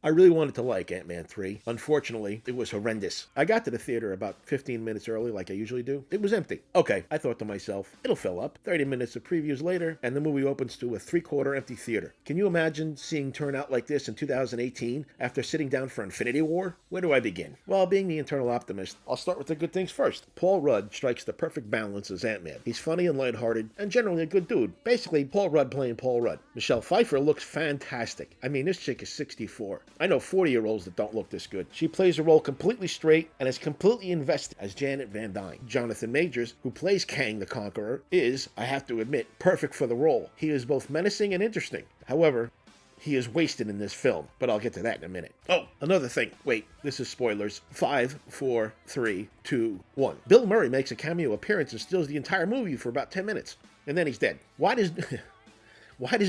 I really wanted to like Ant-Man 3. Unfortunately, it was horrendous. I got to the theater about 15 minutes early like I usually do. It was empty. Okay, I thought to myself, it'll fill up. 30 minutes of previews later, and the movie opens to a three-quarter empty theater. Can you imagine seeing turnout like this in 2018 after sitting down for Infinity War? Where do I begin? Well, being the eternal optimist, I'll start with the good things first. Paul Rudd strikes the perfect balance as Ant-Man. He's funny and lighthearted, and generally a good dude. Basically, Paul Rudd playing Paul Rudd. Michelle Pfeiffer looks fantastic. I mean, this chick is 64. I know 40-year-olds that don't look this good. She plays the role completely straight and is completely invested as Janet Van Dyne. Jonathan Majors, who plays Kang the Conqueror, is, I have to admit, perfect for the role. He is both menacing and interesting. However, he is wasted in this film, but I'll get to that in a minute. Oh, another thing. Wait, this is spoilers. 5, 4, 3, 2, 1. Bill Murray makes a cameo appearance and steals the entire movie for about 10 minutes, and then he's dead. Why does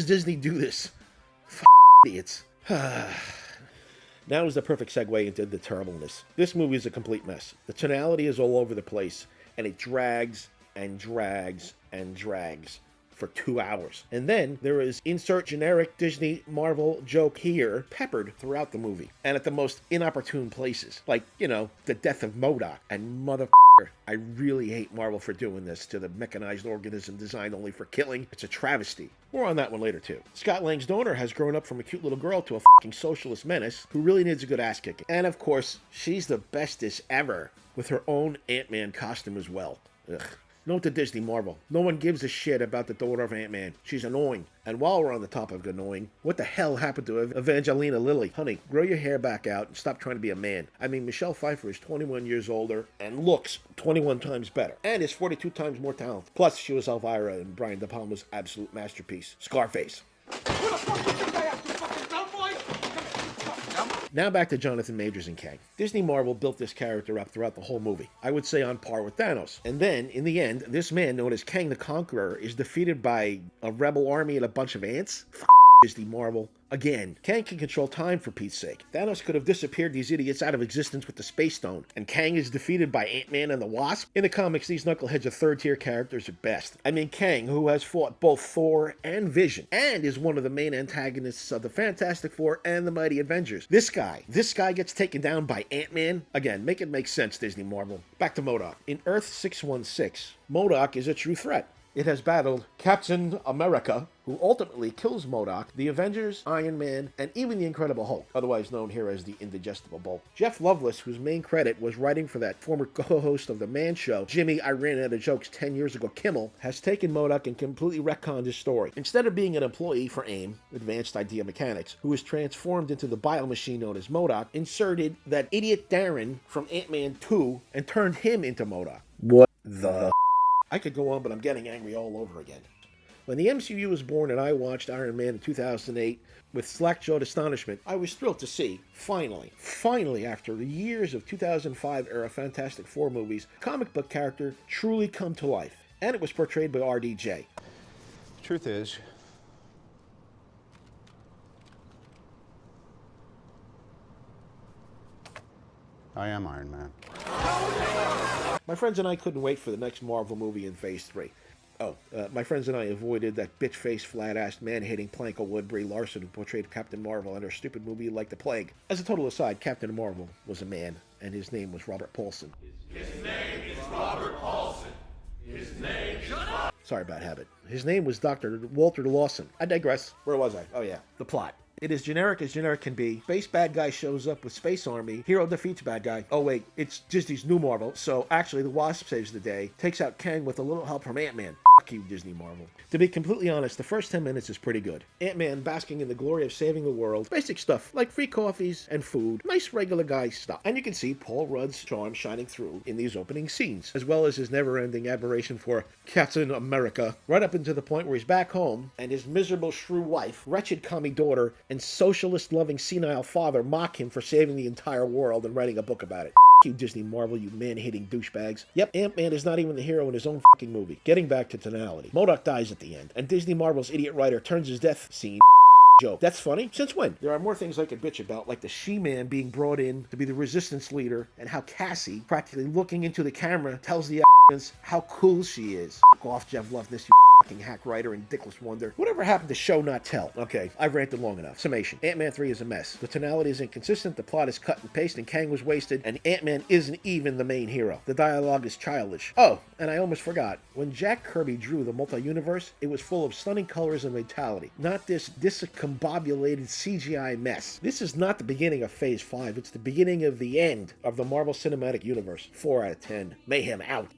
Disney do this? Idiots. Now is the perfect segue into the terribleness. This movie is a complete mess. The tonality is all over the place, and it drags and drags and drags for 2 hours. And then there is insert generic Disney Marvel joke here peppered throughout the movie, and at the most inopportune places. Like, the death of MODOK. And I really hate Marvel for doing this to the mechanized organism designed only for killing. It's a travesty. More on that one later, too. Scott Lang's daughter has grown up from a cute little girl to a fucking socialist menace who really needs a good ass kicking. And of course, she's the bestest ever with her own Ant-Man costume as well. Ugh. Note to Disney Marvel. No one gives a shit about the daughter of Ant-Man. She's annoying. And while we're on the topic of annoying, what the hell happened to Evangelina Lilly? Honey, grow your hair back out and stop trying to be a man. I mean, Michelle Pfeiffer is 21 years older and looks 21 times better. And is 42 times more talented. Plus, she was Elvira in Brian De Palma's absolute masterpiece, Scarface. Now back to Jonathan Majors and Kang. Disney Marvel built this character up throughout the whole movie. I would say on par with Thanos. And then, in the end, this man known as Kang the Conqueror is defeated by a rebel army and a bunch of ants? Disney Marvel. Again, Kang can control time for Pete's sake. Thanos could have disappeared these idiots out of existence with the Space Stone, and Kang is defeated by Ant-Man and the Wasp? In the comics, these knuckleheads are third-tier characters at best. I mean, Kang, who has fought both Thor and Vision, and is one of the main antagonists of the Fantastic Four and the Mighty Avengers. This guy gets taken down by Ant-Man? Again, make it make sense, Disney Marvel. Back to MODOK. In Earth 616, MODOK is a true threat. It has battled Captain America, who ultimately kills MODOK, the Avengers, Iron Man, and even the Incredible Hulk, otherwise known here as the Indigestible Bulk. Jeff Loveless, whose main credit was writing for that former co-host of The Man Show, Jimmy I Ran Out of Jokes 10 years ago, Kimmel, has taken MODOK and completely retconned his story. Instead of being an employee for AIM, Advanced Idea Mechanics, who was transformed into the biomachine known as MODOK, inserted that idiot Darren from Ant-Man 2 and turned him into MODOK. What the I could go on, but I'm getting angry all over again. When the MCU was born and I watched Iron Man in 2008 with slack-jawed astonishment, I was thrilled to see, finally, after the years of 2005-era Fantastic Four movies, comic book character truly come to life. And it was portrayed by RDJ. Truth is, I am Iron Man. My friends and I couldn't wait for the next Marvel movie in Phase 3. My friends and I avoided that bitch-faced, flat-assed, man-hating plank of wood Brie Larson who portrayed Captain Marvel in her stupid movie like the plague. As a total aside, Captain Marvel was a man, and his name was Robert Paulson. His name is Robert Paulson. His name is... Sorry about habit. His name was Dr. Walter Lawson. I digress. Where was I? Oh yeah, the plot. It is generic as generic can be. Space bad guy shows up with space army. Hero defeats bad guy. Oh wait, it's Disney's new Marvel. So actually the Wasp saves the day. Takes out Kang with a little help from Ant-Man. F*** you, Disney Marvel. To be completely honest, the first 10 minutes is pretty good. Ant-Man basking in the glory of saving the world. Basic stuff like free coffees and food. Nice regular guy stuff. And you can see Paul Rudd's charm shining through in these opening scenes, as well as his never-ending admiration for Captain America, right up into the point where he's back home and his miserable shrew wife, wretched commie daughter, and socialist-loving senile father mock him for saving the entire world and writing a book about it. F*** you, Disney Marvel, you man-hating douchebags. Yep, Ant-Man is not even the hero in his own fucking movie. Getting back to tonality. MODOK dies at the end, and Disney Marvel's idiot writer turns his death scene joke. That's funny? Since when? There are more things I could bitch about, like the She-Man being brought in to be the resistance leader, and how Cassie, practically looking into the camera, tells the how cool she is. F off, Jeff Loveness, you fucking hack writer and dickless wonder. Whatever happened to show not tell? Okay, I've ranted long enough. Summation. Ant-Man 3 is a mess. The tonality is inconsistent, the plot is cut and paste, and Kang was wasted, and Ant-Man isn't even the main hero. The dialogue is childish. Oh, and I almost forgot. When Jack Kirby drew the multi-universe, it was full of stunning colors and vitality, not this discombobulated CGI mess. This is not the beginning of Phase 5, it's the beginning of the end of the Marvel Cinematic Universe. 4 out of 10. Mayhem out.